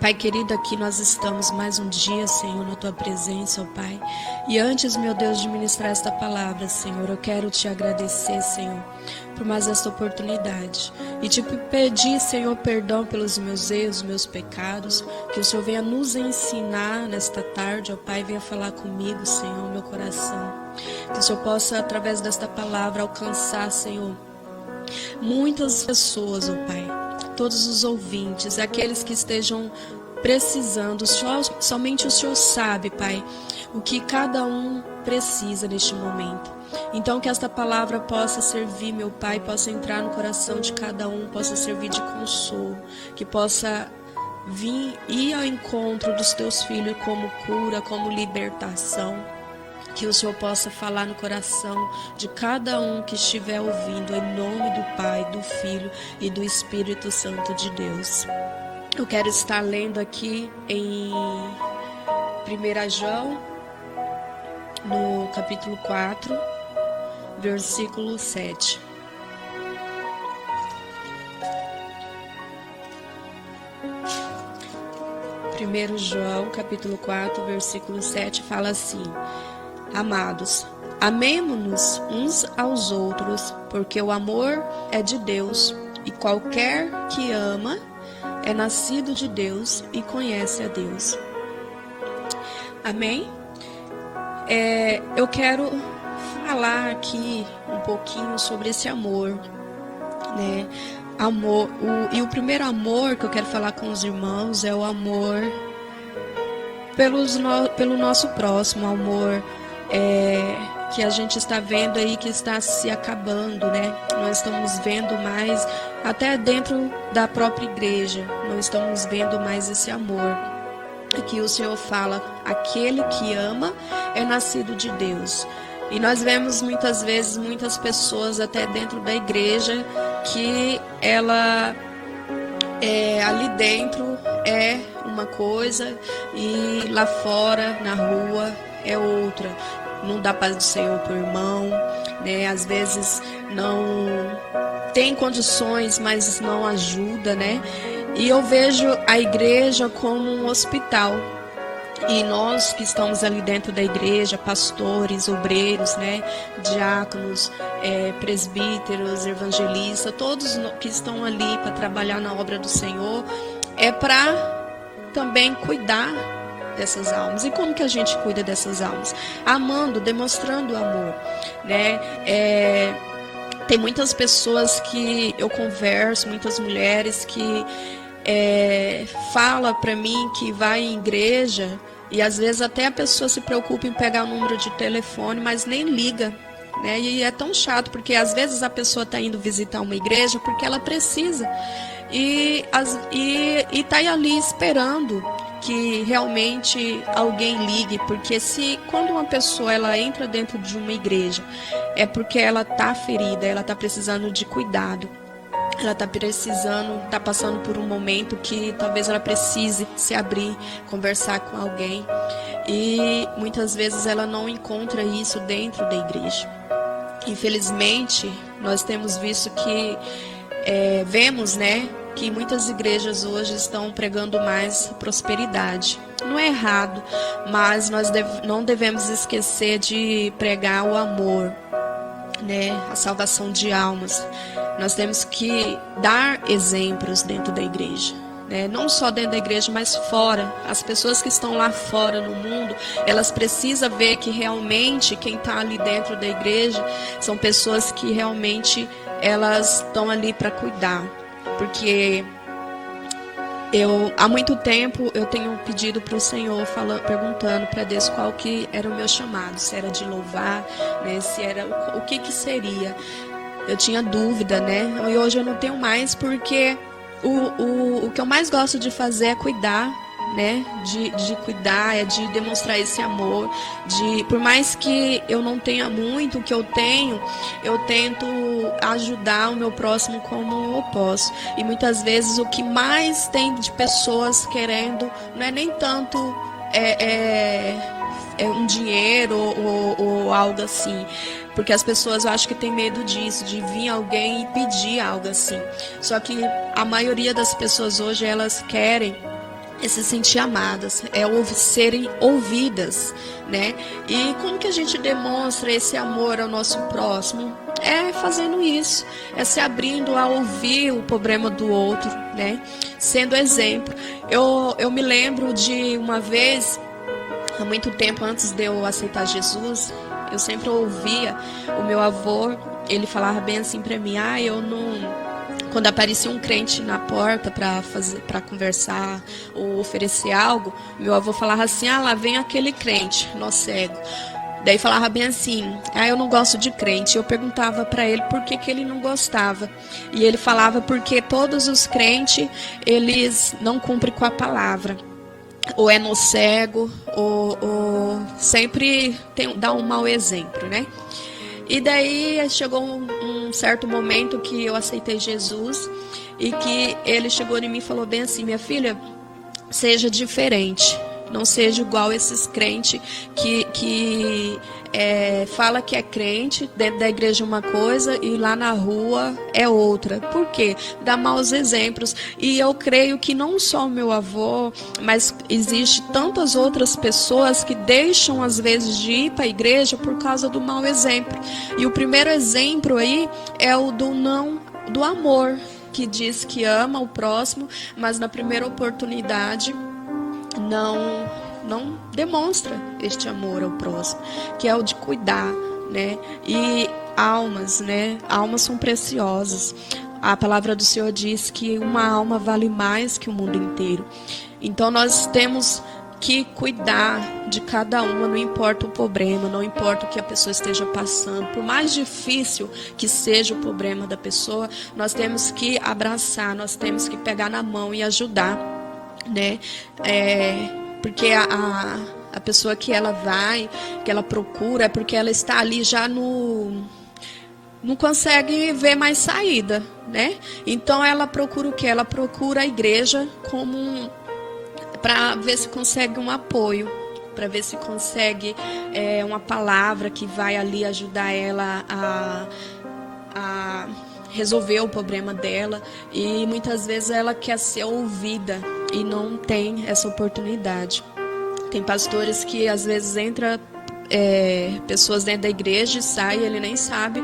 Pai querido, aqui nós estamos mais um dia, Senhor, na Tua presença, ó Pai. E antes, meu Deus, de ministrar esta palavra, Senhor, eu quero Te agradecer, Senhor, por mais esta oportunidade. E Te pedir, Senhor, perdão pelos meus erros, meus pecados. Que o Senhor venha nos ensinar nesta tarde, ó Pai, venha falar comigo, Senhor, meu coração. Que o Senhor possa, através desta palavra, alcançar, Senhor, muitas pessoas, ó Pai. Todos os ouvintes, aqueles que estejam precisando, somente o Senhor sabe, Pai, o que cada um precisa neste momento. Então que esta palavra possa servir, meu Pai, possa entrar no coração de cada um, possa servir de consolo, que possa vir ir ao encontro dos teus filhos como cura, como libertação. Que o Senhor possa falar no coração de cada um que estiver ouvindo, em nome do Pai, do Filho e do Espírito Santo de Deus. Eu quero estar lendo aqui em 1 João, no capítulo 4, versículo 7. Primeiro João, capítulo 4, versículo 7, fala assim: Amados, amemo-nos uns aos outros, porque o amor é de Deus, e qualquer que ama é nascido de Deus e conhece a Deus. Amém? Eu quero falar aqui um pouquinho sobre esse amor, né? O primeiro amor que eu quero falar com os irmãos é o amor pelo nosso próximo, o amor que a gente está vendo aí que está se acabando, né? Nós estamos vendo mais, até dentro da própria igreja, não estamos vendo mais esse amor. Aqui o Senhor fala, aquele que ama é nascido de Deus. E nós vemos muitas vezes, muitas pessoas até dentro da igreja, que ela ali dentro é uma coisa e lá fora, na rua, é outra. Não dá paz do Senhor pro irmão, né? Às vezes não tem condições, mas não ajuda, né? E eu vejo a igreja como um hospital. E nós que estamos ali dentro da igreja, pastores, obreiros, né? Diáconos, presbíteros, evangelistas, todos que estão ali para trabalhar na obra do Senhor, é para também cuidar dessas almas. E como que a gente cuida dessas almas? Amando, demonstrando amor, né? Tem muitas pessoas que eu converso, muitas mulheres que fala para mim que vai em igreja e às vezes até a pessoa se preocupa em pegar o número de telefone, mas nem liga, né? E é tão chato, porque às vezes a pessoa está indo visitar uma igreja porque ela precisa e está ali esperando que realmente alguém ligue, porque quando uma pessoa ela entra dentro de uma igreja, é porque ela está ferida, ela está precisando de cuidado. Ela está passando por um momento que talvez ela precise se abrir, conversar com alguém. E muitas vezes ela não encontra isso dentro da igreja. Infelizmente, nós temos visto que, vemos, né, que muitas igrejas hoje estão pregando mais prosperidade. Não é errado, mas nós não devemos esquecer de pregar o amor, né, a salvação de almas. Nós temos que dar exemplos dentro da igreja, né? Não só dentro da igreja, mas fora. As pessoas que estão lá fora no mundo, elas precisam ver que realmente quem está ali dentro da igreja são pessoas que realmente elas estão ali para cuidar. Porque há muito tempo eu tenho pedido para o Senhor, perguntando para Deus qual que era o meu chamado, se era de louvar, né? Se era o que seria. Eu tinha dúvida, né? E hoje eu não tenho mais, porque o que eu mais gosto de fazer é cuidar, né? De cuidar, de demonstrar esse amor. Por mais que eu não tenha muito, o que eu tenho, eu tento ajudar o meu próximo como eu posso. E muitas vezes o que mais tem de pessoas querendo não é nem tanto um dinheiro ou algo assim. Porque as pessoas, eu acho que tem medo disso, de vir alguém e pedir algo assim. Só que a maioria das pessoas hoje, elas querem é se sentir amadas, é serem ouvidas, né? E como que a gente demonstra esse amor ao nosso próximo? É fazendo isso, é se abrindo a ouvir o problema do outro, né? Sendo exemplo. Eu me lembro de uma vez, há muito tempo antes de eu aceitar Jesus, eu sempre ouvia o meu avô, ele falava bem assim para mim: eu não... Quando aparecia um crente na porta para conversar ou oferecer algo, meu avô falava assim: lá vem aquele crente, nó cego. Daí falava bem assim: eu não gosto de crente. Eu perguntava para ele por que ele não gostava. E ele falava: porque todos os crentes, eles não cumprem com a palavra. Ou é no cego, ou sempre dá um mau exemplo, né? E daí chegou um certo momento que eu aceitei Jesus e que ele chegou em mim e falou bem assim: minha filha, seja diferente, não seja igual esses crentes que fala que é crente, dentro da igreja uma coisa e lá na rua é outra. Por quê? Dá maus exemplos. E eu creio que não só o meu avô, mas existe tantas outras pessoas que deixam às vezes de ir para a igreja por causa do mau exemplo. E o primeiro exemplo aí é o do amor, que diz que ama o próximo, mas na primeira oportunidade não demonstra este amor ao próximo, que é o de cuidar, né? E almas, né? Almas são preciosas. A palavra do Senhor diz que uma alma vale mais que o mundo inteiro. Então nós temos que cuidar de cada uma, não importa o problema, não importa o que a pessoa esteja passando, por mais difícil que seja o problema da pessoa, nós temos que abraçar, nós temos que pegar na mão e ajudar, né? Porque a pessoa que ela vai, que ela procura, é porque ela está ali já não consegue ver mais saída, né? Então ela procura o quê? Ela procura a igreja como para ver se consegue um apoio, para ver se consegue uma palavra que vai ali ajudar ela a resolver o problema dela. E muitas vezes ela quer ser ouvida e não tem essa oportunidade. Tem pastores que às vezes entra pessoas dentro da igreja e sai, ele nem sabe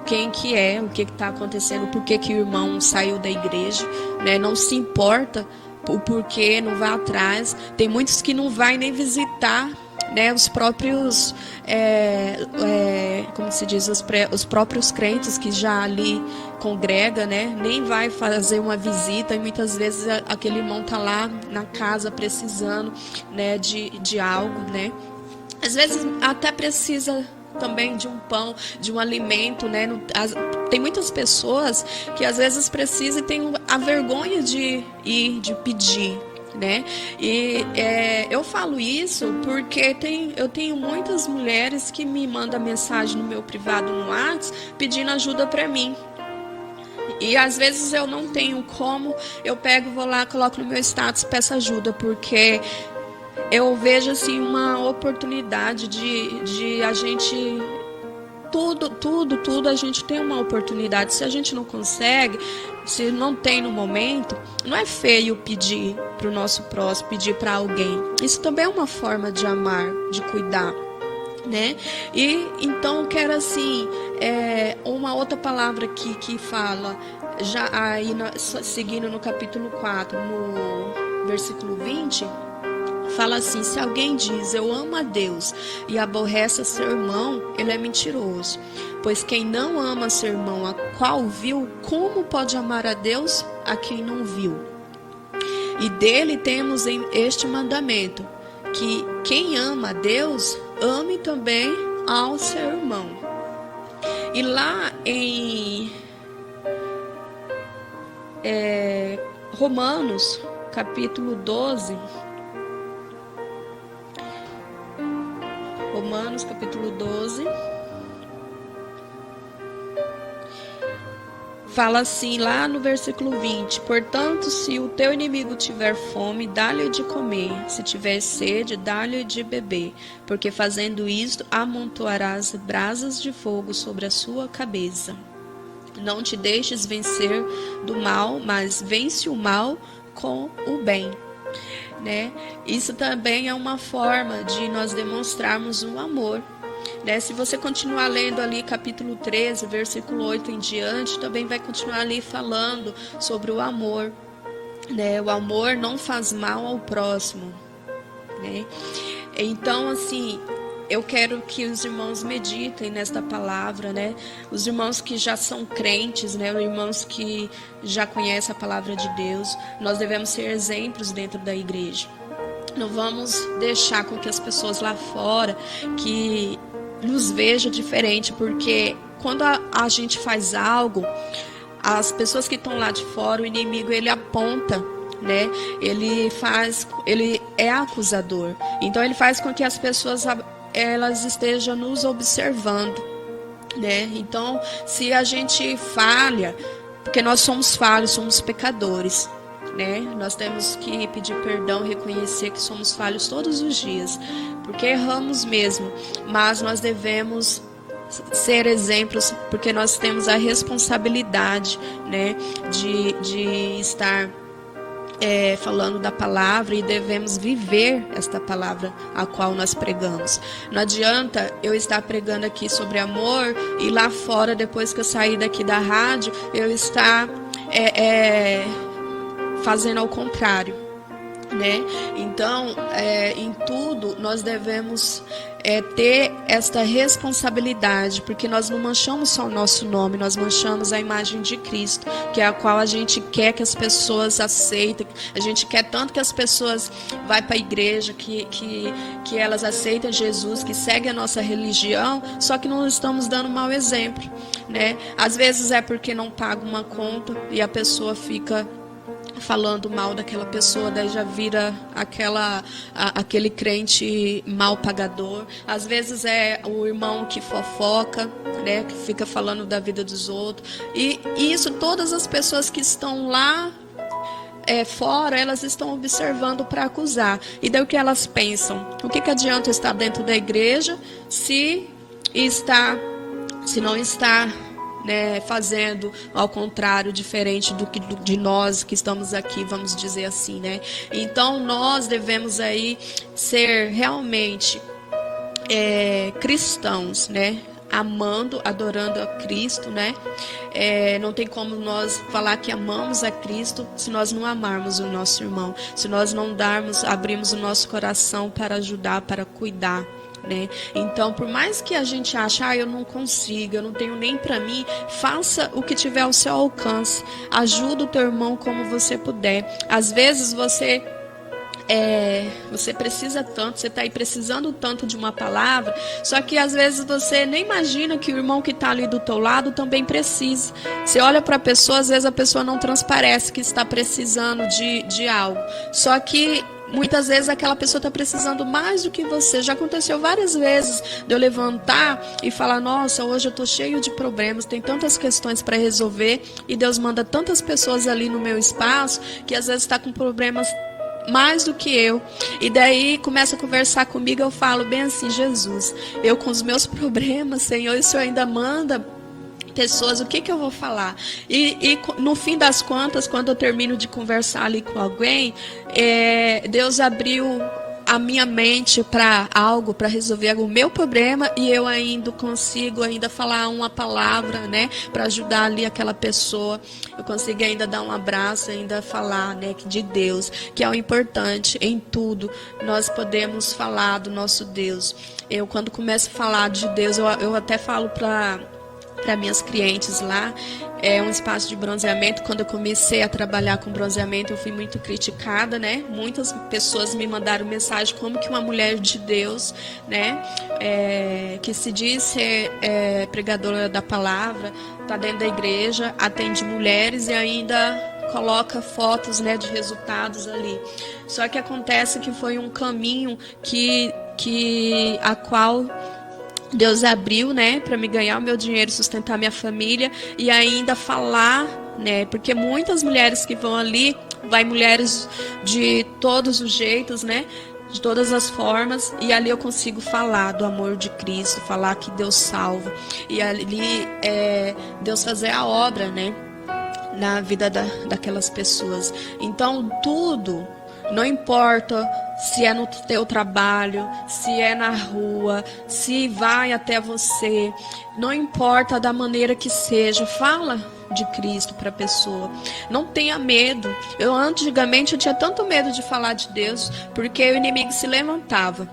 quem que é, o que está acontecendo, por que o irmão saiu da igreja, né? Não se importa o porquê, não vai atrás. Tem muitos que não vai nem visitar, né, os próprios, como se diz, os próprios crentes que já ali congrega, né, nem vai fazer uma visita, e muitas vezes aquele irmão está lá na casa precisando, né, de algo, né. Às vezes até precisa também de um pão, de um alimento, né. Tem muitas pessoas que às vezes precisam e tem a vergonha de ir, de pedir, né? E eu falo isso porque eu tenho muitas mulheres que me mandam mensagem no meu privado no WhatsApp pedindo ajuda para mim. E às vezes eu não tenho como, eu pego, vou lá, coloco no meu status, peço ajuda, porque eu vejo assim uma oportunidade de a gente... Tudo a gente tem uma oportunidade. Se a gente não consegue, se não tem no momento, não é feio pedir para o nosso próximo, pedir para alguém. Isso também é uma forma de amar, de cuidar, né? E então eu quero assim, uma outra palavra aqui que fala, já aí seguindo no capítulo 4, no versículo 20, fala assim: se alguém diz eu amo a Deus e aborrece seu irmão, ele é mentiroso. Pois quem não ama seu irmão a qual viu, como pode amar a Deus a quem não viu? E dele temos este mandamento, que quem ama a Deus, ame também ao seu irmão. E lá em Romanos, capítulo 12... Romanos, capítulo 12, fala assim, lá no versículo 20: portanto, se o teu inimigo tiver fome, dá-lhe de comer, se tiver sede, dá-lhe de beber, porque fazendo isto, amontoarás brasas de fogo sobre a sua cabeça. Não te deixes vencer do mal, mas vence o mal com o bem. né? Isso também é uma forma de nós demonstrarmos o amor, né? Se você continuar lendo ali capítulo 13, versículo 8 em diante, também vai continuar ali falando sobre o amor, né? O amor não faz mal ao próximo, né? Então, assim, eu quero que os irmãos meditem nesta palavra, né? Os irmãos que já são crentes, né? Os irmãos que já conhecem a palavra de Deus, nós devemos ser exemplos dentro da igreja. Não vamos deixar com que as pessoas lá fora que nos vejam diferente, porque quando a gente faz algo, as pessoas que estão lá de fora, o inimigo ele aponta, né? Ele é acusador. Então ele faz com que as pessoas elas estejam nos observando, né? Então, se a gente falha, porque nós somos falhos, somos pecadores, né? Nós temos que pedir perdão, reconhecer que somos falhos todos os dias, porque erramos mesmo, mas nós devemos ser exemplos, porque nós temos a responsabilidade, né, de estar falando da palavra e devemos viver esta palavra a qual nós pregamos. Não adianta eu estar pregando aqui sobre amor e lá fora, depois que eu sair daqui da rádio, eu estar fazendo ao contrário, né? Então, em tudo nós devemos ter esta responsabilidade, porque nós não manchamos só o nosso nome, nós manchamos a imagem de Cristo, que é a qual a gente quer que as pessoas aceitem. A gente quer tanto que as pessoas vão para a igreja, que elas aceitem Jesus, que seguem a nossa religião, só que não estamos dando mau exemplo, né? Às vezes é porque não paga uma conta e a pessoa fica falando mal daquela pessoa, daí já vira aquele crente mal pagador. Às vezes é o irmão que fofoca, né, que fica falando da vida dos outros. E isso, todas as pessoas que estão lá fora, elas estão observando para acusar. E daí o que elas pensam? O que adianta estar dentro da igreja se não está, né, fazendo ao contrário, diferente de nós que estamos aqui, vamos dizer assim, né? Então nós devemos aí ser realmente cristãos, né? Amando, adorando a Cristo, né? Não tem como nós falar que amamos a Cristo se nós não amarmos o nosso irmão, se nós não abrimos o nosso coração para ajudar, para cuidar, né? Então, por mais que a gente ache, eu não consigo, eu não tenho nem para mim, faça o que tiver ao seu alcance, ajuda o teu irmão como você puder. Às vezes você precisa tanto, você está aí precisando tanto de uma palavra, só que às vezes você nem imagina que o irmão que está ali do teu lado também precisa. Você olha para a pessoa, às vezes a pessoa não transparece que está precisando de algo, só que muitas vezes aquela pessoa está precisando mais do que você. Já aconteceu várias vezes de eu levantar e falar, nossa, hoje eu estou cheio de problemas, tem tantas questões para resolver, e Deus manda tantas pessoas ali no meu espaço, que às vezes está com problemas mais do que eu, e daí começa a conversar comigo, eu falo bem assim, Jesus, eu com os meus problemas, Senhor, e o Senhor ainda manda pessoas, o que eu vou falar? E no fim das contas, quando eu termino de conversar ali com alguém, Deus abriu a minha mente para algo, para resolver o meu problema, e eu ainda consigo falar uma palavra, né, para ajudar ali aquela pessoa. Eu consigo ainda dar um abraço, ainda falar, né, de Deus, que é o importante em tudo. Nós podemos falar do nosso Deus. Eu, quando começo a falar de Deus, eu até falo para minhas clientes lá, um espaço de bronzeamento. Quando eu comecei a trabalhar com bronzeamento, eu fui muito criticada, né? Muitas pessoas me mandaram mensagem como que uma mulher de Deus, né, que se diz ser pregadora da palavra, está dentro da igreja, atende mulheres e ainda coloca fotos, né, de resultados ali. Só que acontece que foi um caminho a qual Deus abriu, né, para me ganhar o meu dinheiro, sustentar minha família e ainda falar, né, porque muitas mulheres que vão ali, vai mulheres de todos os jeitos, né, de todas as formas, e ali eu consigo falar do amor de Cristo, falar que Deus salva, e ali Deus fazer a obra, né, na vida daquelas pessoas. Então tudo Não importa se é no teu trabalho, se é na rua, se vai até você, não importa da maneira que seja, fala de Cristo para a pessoa. Não tenha medo. Antigamente eu tinha tanto medo de falar de Deus, porque o inimigo se levantava.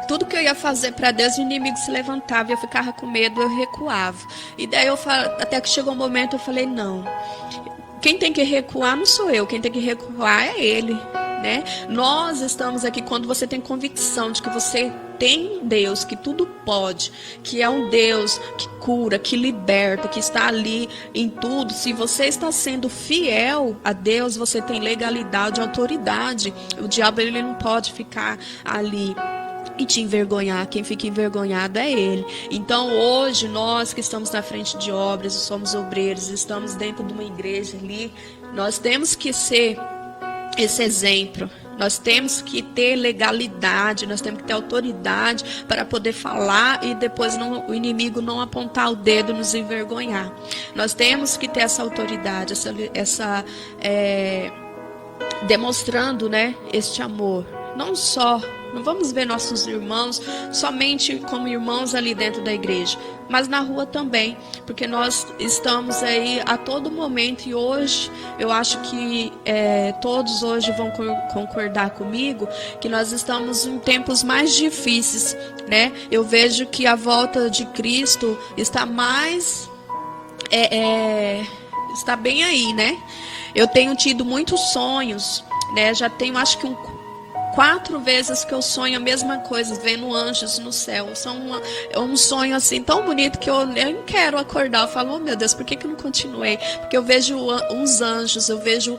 Tudo que eu ia fazer para Deus, o inimigo se levantava, eu ficava com medo, eu recuava. E daí até que chegou um momento eu falei, não. Quem tem que recuar não sou eu, quem tem que recuar é Ele, né? Nós estamos aqui quando você tem convicção de que você tem um Deus que tudo pode, que é um Deus que cura, que liberta, que está ali em tudo. Se você está sendo fiel a Deus, você tem legalidade, autoridade. O diabo ele não pode ficar ali e te envergonhar. Quem fica envergonhado é ele. Então hoje nós que estamos na frente de obras, somos obreiros, estamos dentro de uma igreja ali, nós temos que ser esse exemplo. Nós temos que ter legalidade, nós temos que ter autoridade para poder falar e depois o inimigo não apontar o dedo e nos envergonhar. Nós temos que ter essa autoridade, demonstrando, né, este amor. Não vamos ver nossos irmãos somente como irmãos ali dentro da igreja, mas na rua também, porque nós estamos aí a todo momento e hoje, eu acho que todos hoje vão concordar comigo, que nós estamos em tempos mais difíceis, né? Eu vejo que a volta de Cristo está está bem aí, né? Eu tenho tido muitos sonhos, né? Já tenho acho que 4 vezes que eu sonho a mesma coisa, vendo anjos no céu. É um sonho assim tão bonito que eu nem quero acordar. Eu falo, oh meu Deus, por que eu não continuei? Porque eu vejo uns anjos, eu vejo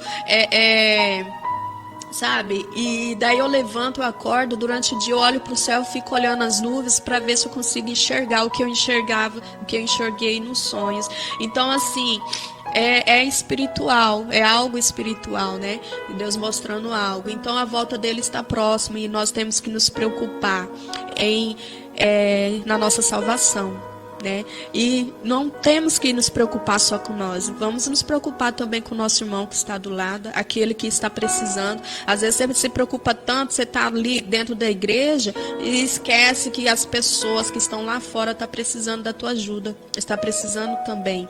sabe? E daí eu levanto, eu acordo, durante o dia eu olho para o céu, fico olhando as nuvens para ver se eu consigo enxergar o que eu enxergava, o que eu enxerguei nos sonhos. Então assim, é espiritual, é algo espiritual, né? Deus mostrando algo. Então a volta dele está próxima e nós temos que nos preocupar na nossa salvação, né? E não temos que nos preocupar só com nós. Vamos nos preocupar também com o nosso irmão que está do lado, aquele que está precisando. Às vezes você se preocupa tanto, você está ali dentro da igreja e esquece que as pessoas que estão lá fora estão precisando da tua ajuda, está precisando também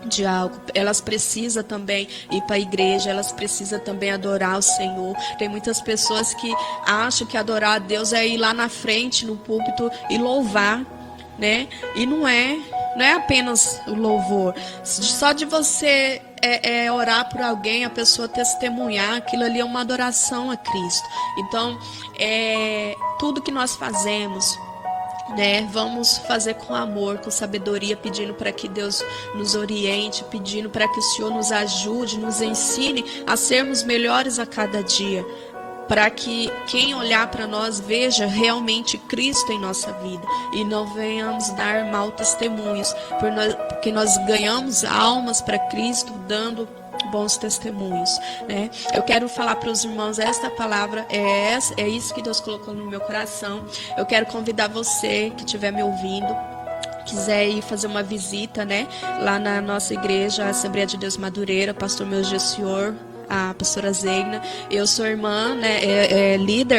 de algo. Elas precisam também ir para a igreja, elas precisam também adorar o Senhor. Tem muitas pessoas que acham que adorar a Deus é ir lá na frente, no púlpito e louvar, né? E não é apenas o louvor. Só de você orar por alguém, a pessoa testemunhar, aquilo ali é uma adoração a Cristo. Então, tudo que nós fazemos, né, vamos fazer com amor, com sabedoria, pedindo para que Deus nos oriente, pedindo para que o Senhor nos ajude, nos ensine a sermos melhores a cada dia, para que quem olhar para nós veja realmente Cristo em nossa vida e não venhamos dar mau testemunhos, porque nós ganhamos almas para Cristo dando bons testemunhos, né? Eu quero falar para os irmãos, esta palavra é isso que Deus colocou no meu coração. Eu quero convidar você que estiver me ouvindo, quiser ir fazer uma visita, né, lá na nossa igreja, a Assembleia de Deus Madureira, pastor meu Gessior, a pastora Zegna. Eu sou irmã, né, líder